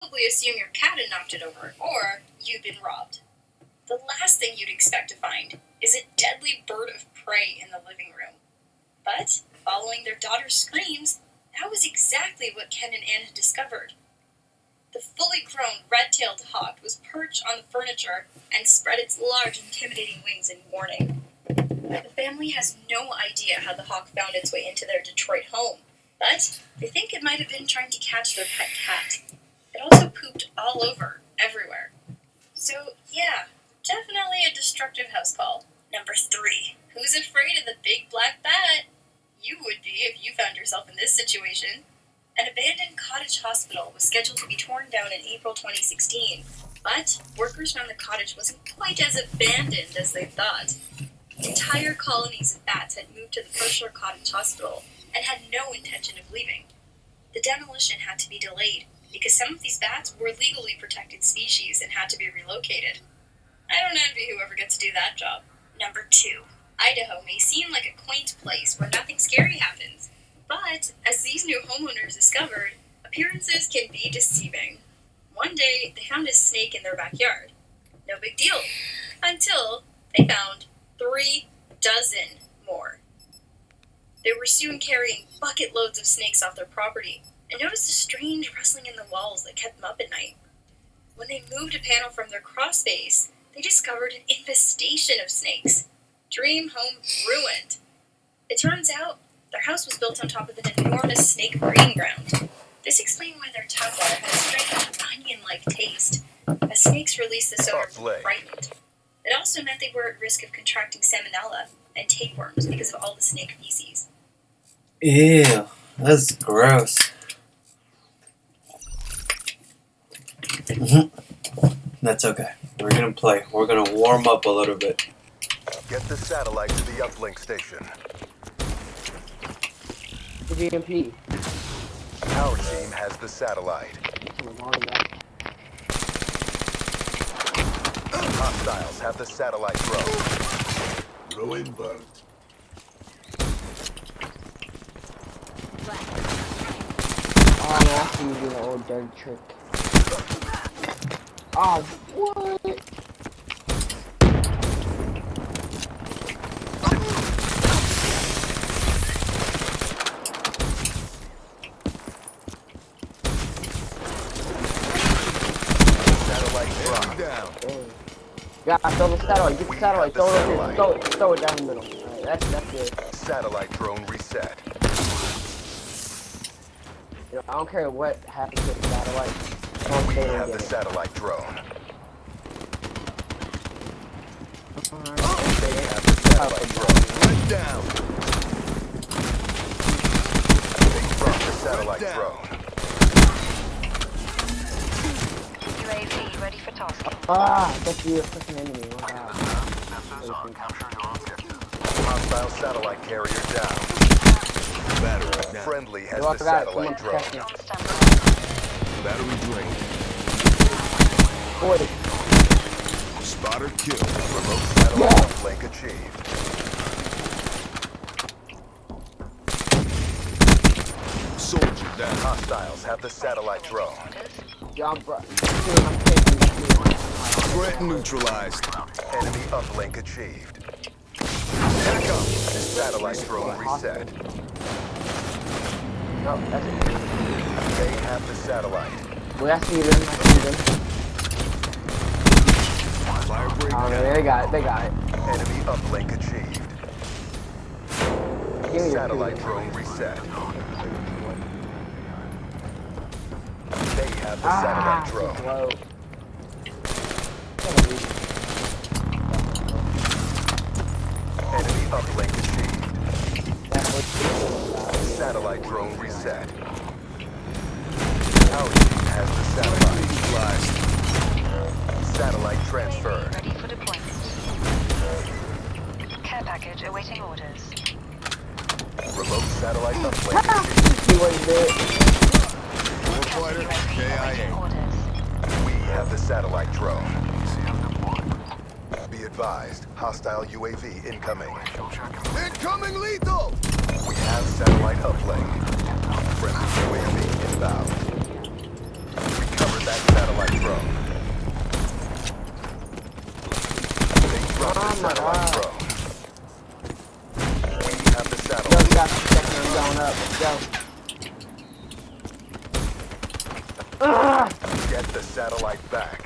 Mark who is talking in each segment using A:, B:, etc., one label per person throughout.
A: probably assume your cat had knocked it over, or you'd been robbed. The last thing you'd expect to find is a deadly bird of prey in the living room. But, following their daughter's screams, that was exactly what Ken and Anne had discovered. The fully grown red-tailed hawk was perched on the furniture and spread its large, intimidating wings in warning. The family has no idea how the hawk found its way into their Detroit home, but they think it might have been trying to catch their pet cat. It also pooped all over, everywhere. So, yeah, definitely a destructive house call. Number 3. Who's afraid of the big black bat? You would be if you found yourself in this situation. An abandoned cottage hospital was scheduled to be torn down in April 2016, but workers found the cottage wasn't quite as abandoned as they thought. Entire colonies of bats had moved to the Berkshire Cottage Hospital and had no intention of leaving. The demolition had to be delayed because some of these bats were legally protected species and had to be relocated. I don't envy whoever gets to do that job. Number 2. Idaho may seem like a quaint place where nothing scary happens, but, as these new homeowners discovered, appearances can be deceiving. One day, they found a snake in their backyard. No big deal. Until they found 3 dozen more. They were soon carrying bucket loads of snakes off their property and noticed a strange rustling in the walls that kept them up at night. When they moved a panel from their crawl space, they discovered an infestation of snakes. Dream home ruined. It turns out their house was built on top of an enormous snake breeding ground. This explained why their tap water had a strange onion-like taste, as snakes released this odor when frightened. It also meant they were at risk of contracting salmonella and tapeworms because of all the snake feces.
B: Ew, that's gross. That's okay. We're gonna play. We're gonna warm up a little bit.
C: Get the satellite to the uplink station.
D: The GMP.
C: Our team has the satellite. Hostiles have the satellite drone.
E: Ruin burnt.
D: Oh, I'm asking you to do the old dirty trick. Oh, what?
C: Satellite drone down.
D: Yeah, throw the satellite. Get the satellite. Throw it down the middle. Alright, that's good.
C: Satellite drone reset.
D: You know, I don't care what happens to the satellite.
C: We have the satellite drone. They have the satellite drone. Right down. They dropped the satellite drone.
F: UAV ready for tasking.
D: Ah, that's you, a freaking enemy. Wow.
C: Hostile satellite carrier down.
E: Battery down.
C: Friendly has
D: I
C: the
D: forgot.
C: satellite drone.
F: On standby.
E: Battery drained.
D: 40.
E: Spotter kill.
C: Remote satellite uplink achieved.
E: Soldier down.
C: Hostiles have the satellite drone.
D: John, bro.
E: Threat neutralized.
C: Enemy uplink achieved. Back up. Satellite drone reset.
D: No, that's it.
C: They have the satellite.
D: Well, I see them. I see them.
E: Firebreak
D: Oh,
E: down.
D: they got it. They got it.
C: Enemy uplink achieved.
D: Give me your
C: Satellite
D: two.
C: drone reset. They have the satellite drone.
D: Low.
C: Enemy uplink achieved. Satellite drone reset. Our team has the satellite. Satellite transferred.
F: Ready for deployment. Care package awaiting orders.
C: Remote satellite uplink achieved.
D: See what he did?
E: Warfighter,
F: Awaiting
E: KIA.
F: orders.
C: We have the satellite drone. Be advised, hostile UAV incoming.
E: Incoming lethal!
C: We have satellite uplink. Friendly UAV inbound. Recover that satellite
D: God.
C: drone. We have the
D: Yo,
C: satellite.
D: got the second one going up. Let's go.
C: Get the satellite back.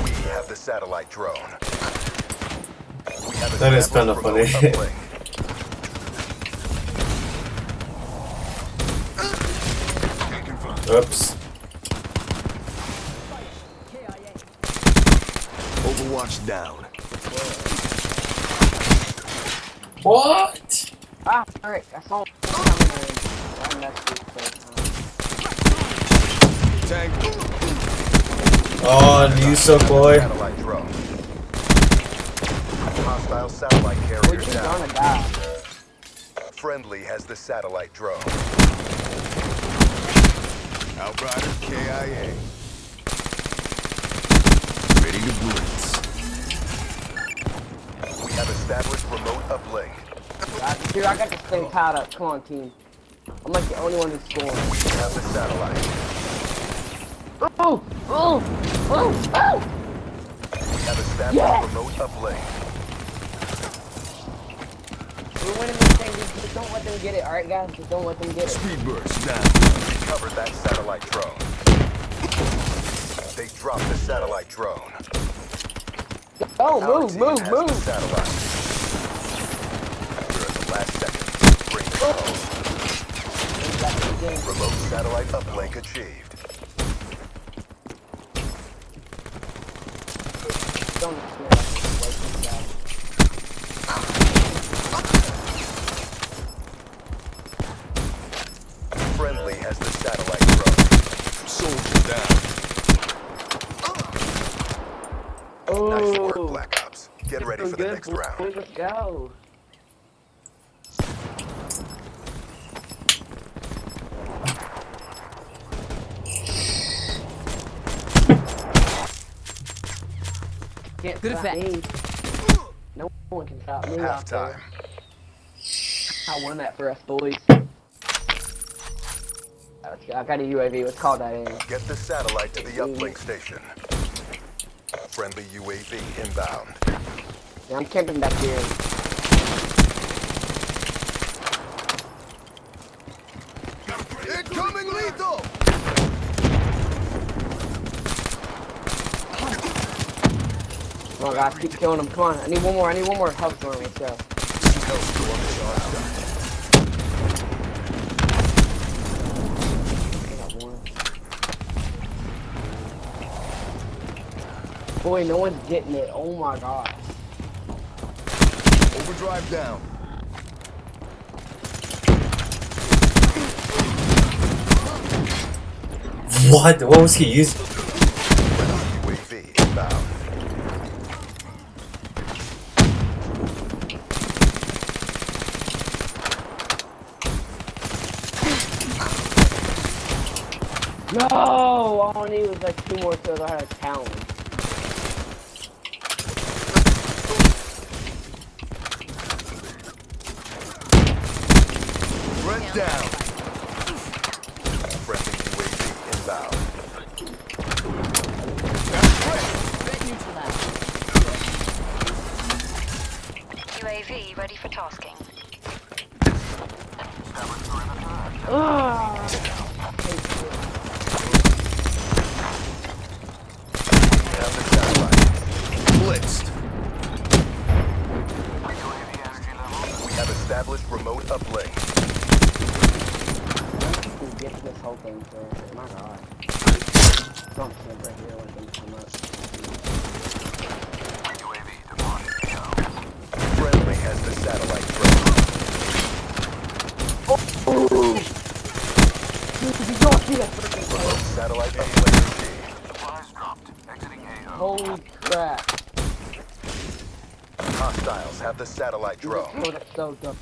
C: We have the satellite drone. We have
B: That is
C: established
B: kinda
C: remote
B: funny.
C: uplink.
B: Oops.
E: Overwatch down.
B: What?
D: Ah, alright, I saw him coming in. I messed with the
E: Tank.
B: Oh, you so boy.
C: Satellite drone. Hostile satellite
D: Well,
C: carrier
D: you're
C: down.
D: gonna die.
C: Friendly has the satellite drone.
E: Outrider KIA. Ready to blitz.
C: We have established remote uplink.
D: Dude, I got this thing tied up. Come on, team. I'm like the only one who's scoring.
C: We have the satellite.
D: Oh! Oh! Oh! Oh!
C: We have established
D: Yes!
C: remote uplink.
D: We're winning this thing. Just don't let them get it, alright, guys? Just don't let them get it.
E: Speed burst down.
C: Covered that satellite drone. They dropped the satellite drone.
D: Oh,
C: Our
D: move,
C: team
D: move,
C: has the
D: move!
C: satellite. We're in the last seconds. Bring it home. Remote satellite uplink achieved.
D: Don't experience.
C: Friendly has the satellite drone.
E: Soldier down.
D: Oh!
C: Nice work, Black Ops. Get ready for the
D: Good,
C: next round.
D: boys, let's go. Can't
G: Good
D: stop
G: effect.
D: me. No one can stop me. out
C: Halftime.
D: there. I won that for us, boys. Let's go. I got a UAV. Let's call that in.
C: Get the satellite to the uplink station. Friendly UAV inbound.
D: Yeah, I'm camping back here.
E: Incoming lethal.
D: Come on, guys. Keep killing them. Come on. I need one more. I need one more. Health storm. Let's go.
C: Hellstorm is on.
D: I got one. Boy, no one's getting it. Oh my god.
E: Overdrive down.
B: What? What was he using?
C: UAV inbound.
D: No! All I need was like 2 more kills. I had a talent.
E: Threat down.
C: Friendly UAV inbound.
F: UAV ready for tasking.
C: Have the satellite.
E: Blitzed.
C: We have established remote uplink.
D: Who gets this whole thing first? My god. Don't stand right here when things come up.
C: Friendly has the satellite drone.
D: Dude, you don't see that freaking
C: Remote satellite uplink achieved.
D: Holy crap.
C: Hostiles have the satellite drone.
D: Oh, that's so dumb.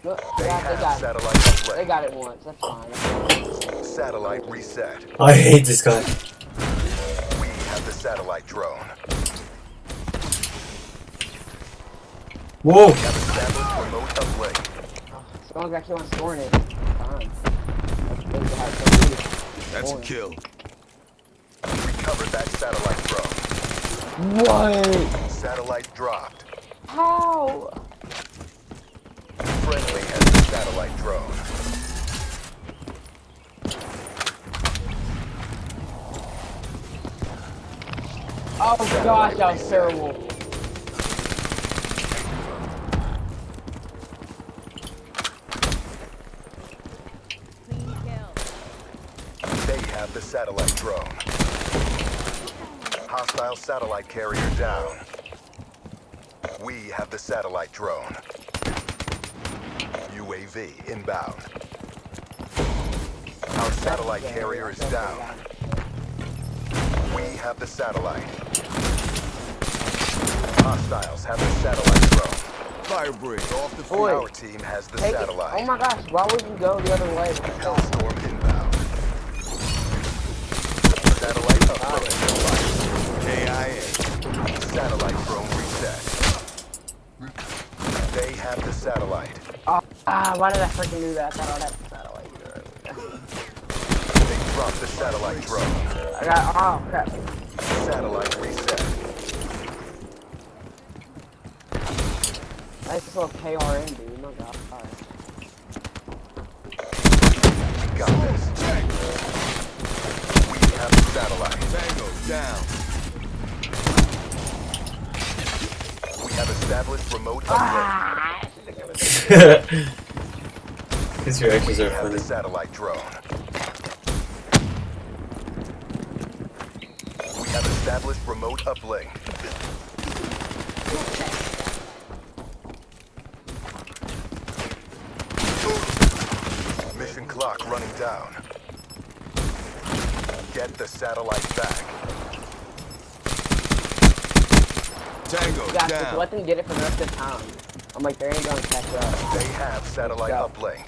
D: Look,
C: They
D: they
C: have
D: got it.
C: satellite
D: They
C: uplink.
D: got it once. That's fine.
C: Satellite reset.
B: I hate this guy.
C: We have the satellite drone.
B: Whoa!
C: We have established remote uplink.
D: As long as I keep on storing it, it's fine. That's good to have something.
E: That's a
D: Boy.
E: kill.
C: Recovered that satellite drone.
D: What?
C: Satellite dropped.
D: How?
C: Friendly has the satellite drone.
D: Oh gosh, that was terrible.
C: They have the satellite drone. Hostile satellite carrier down. We have the satellite drone. UAV inbound. Our satellite carrier is down. We have the satellite. Hostiles have the satellite drone.
E: Fire break off the
D: Boy.
E: field.
C: Our team has the
D: Take it.
C: satellite.
D: Oh my gosh, why would you go the other way? with the satellite?
C: Hellstorm inbound. Satellite uploaded.
E: KIA.
C: Satellite drone reset. They have the satellite.
D: Why did I freaking do that? I thought I'd have the satellite.
C: They dropped the satellite drone.
D: I got, oh crap.
C: Satellite reset.
D: Nice little KRN, dude. Oh my god. Alright.
C: We got this.
E: Check.
C: We have the satellite.
E: Tango down.
C: We have established remote uplink.
B: His reactions
C: We
B: are
C: have
B: funny.
C: the satellite drone. We have established remote uplink. Mission clock running down. Get the satellite back.
E: Tango
D: Guys, just
E: down.
D: let them get it for the rest of the time. I'm like, they ain't gonna catch up.
C: They have satellite
D: Go.
C: uplink.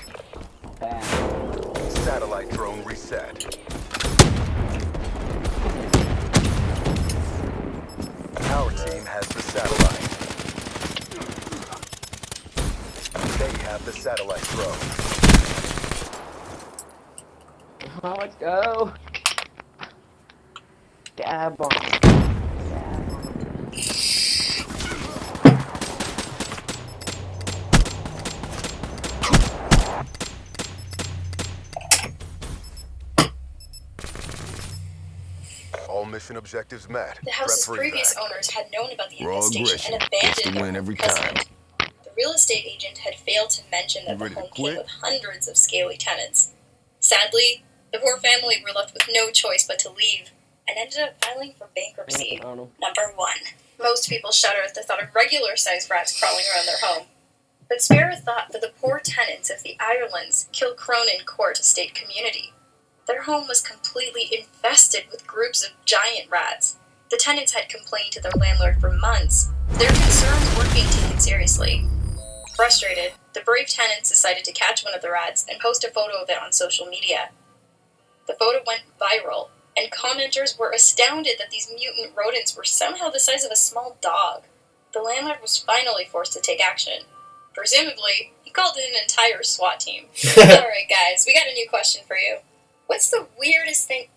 D: Bad.
C: Satellite drone reset. Our team has the satellite. They have the satellite drone.
D: Oh, let's go. Dab on it. Dab on it.
C: All mission objectives met.
A: The house's
C: Prep
A: previous
C: evac.
A: owners had known about the
E: Raw
A: infestation and
E: aggression. Gets
A: abandoned
E: the win
A: their
E: every
A: president. The real estate agent had failed to mention that
E: You
A: the
E: ready to
A: home
E: quit?
A: came with hundreds of scaly tenants. Sadly, the poor family were left with no choice but to leave and ended up filing for bankruptcy.
D: I don't know.
A: Number 1. Most people shudder at the thought of regular-sized rats crawling around their home. But spare a thought for the poor tenants of the Ireland's Kilcronin Court Estate community. Their home was completely infested with groups of giant rats. The tenants had complained to their landlord for months. Their concerns weren't being taken seriously. Frustrated, the brave tenants decided to catch one of the rats and post a photo of it on social media. The photo went viral, and commenters were astounded that these mutant rodents were somehow the size of a small dog. The landlord was finally forced to take action. Presumably, he called in an entire SWAT team. Alright guys, we got a new question for you. What's the weirdest thing...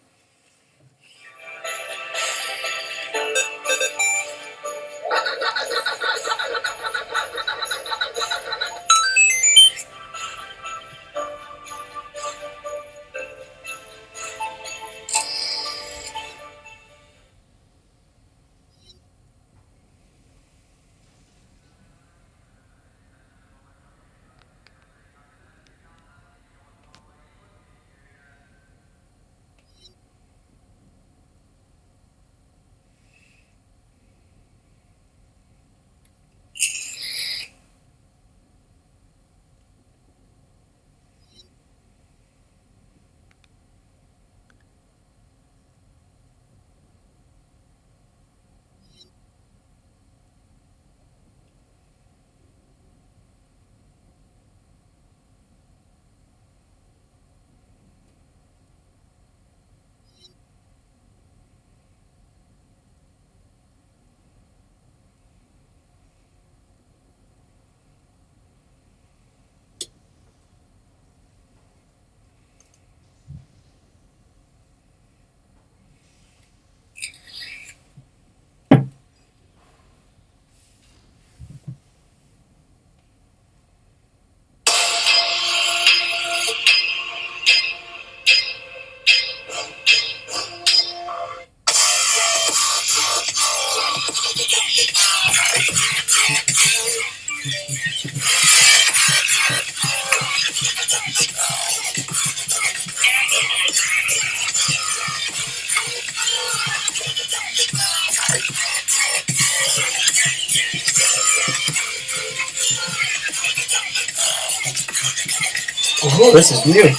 B: Oh, this is new.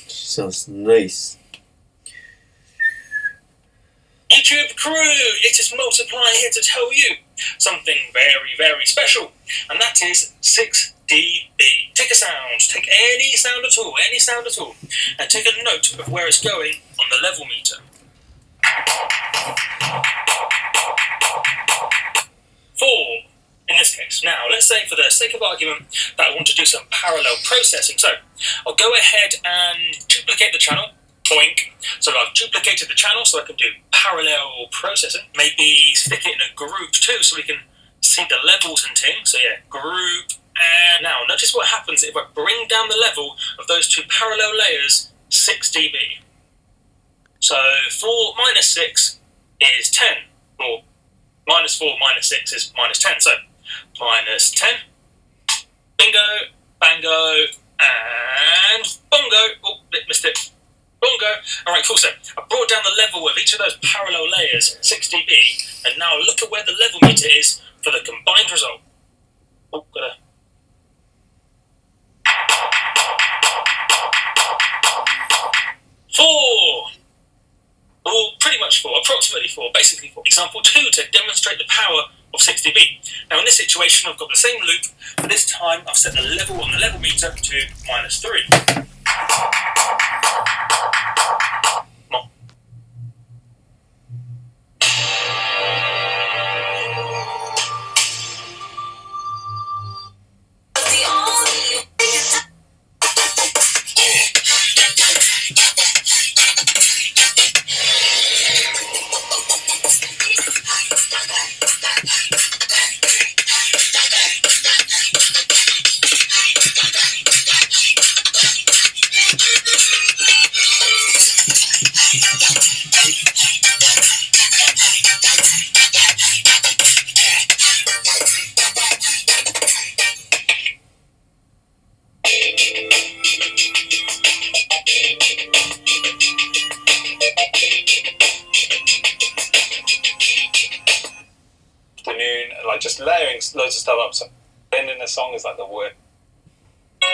B: Sounds nice.
G: YouTube crew, it is Multiply here to tell you something very, very special, and that is 6dB. Take a sound, take any sound at all, and take a note of where it's going on the level meter. 4, in this case. Now, let's say for the sake of argument that I want to do some parallel processing, so I'll go ahead and duplicate the channel. Boink. So I've duplicated the channel so I can do parallel processing. Maybe stick it in a group too so we can see the levels and things. So yeah, group. And now notice what happens if I bring down the level of those two parallel layers 6 dB. So 4 minus 6 is 10. Or minus 4 minus 6 is minus 10. So minus 10. Bingo, bango, and bongo. Oh, missed it. Bongo. Alright, cool. So I brought down the level of each of those parallel layers, 6 dB, and now look at where the level meter is for the combined result. Oh, gotta. 4! Well, pretty much 4, approximately 4, basically 4. Example 2 to demonstrate the power of 6 dB. Now in this situation I've got the same loop, but this time I've set the level on the level meter to minus 3.
H: Like just layering loads of stuff up, so ending the song is like the word.
I: The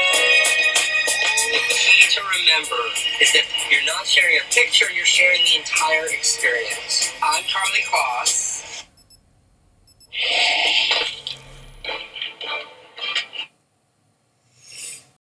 I: key to remember is that you're not sharing a picture, you're sharing the entire experience. I'm Charlie Kloss.